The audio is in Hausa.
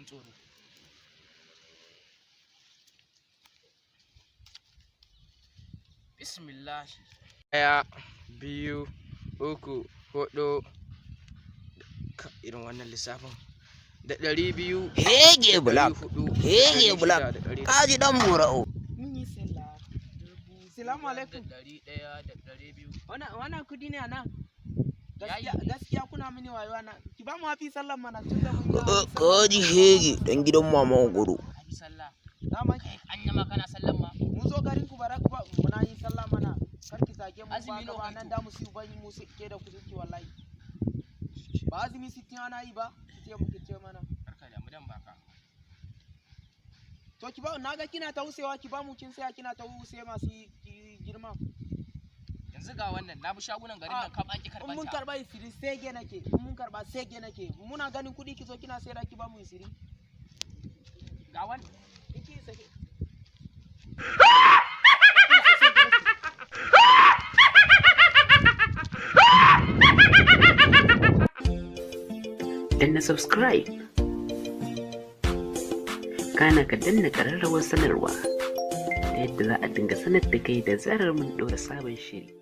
abin tsoro. Bismillah. 1 2 3 4 irin wannan lissafin da 200 hege black kaji dan bura'u. Mun yi sallah. Assalamu alaikum. 100 da 200. Wannan kudi ne anan. Gaskiya kuna mini wayo ana. Ki ba mu hafi sallan mana tun da mun yi. Kaji hege dan gidan mama guru. Hafi sallah. Dama Kai anya ma kana sallan ma. mun zo garin ku bara ba muna yin sallah mana. Kar ki zage mu Azumi ba nawa nan kai da mu su ban mu su ke da kuzuki wallahi. Ba azumi 60 ana yi ba. Ki ce mana. Karka da mudan baka. To ki ba naga kina ta wusewa ki ba mu kin saya kina ta wuse masu girma. Yanzu ga wannan na bi shagunan garin nan kam an ki karban ta. Mun karba isiri sege nake. Mun karba sege nake. Muna ganin kudi ki zo kina sayar ki ba mu isiri. Ga wannan Kiki sake. Danna subscribe kana ka danna ƙararrawar sanarwa ta yadda za a dinga sanar da kai da zarar mun ɗora sabon shiri.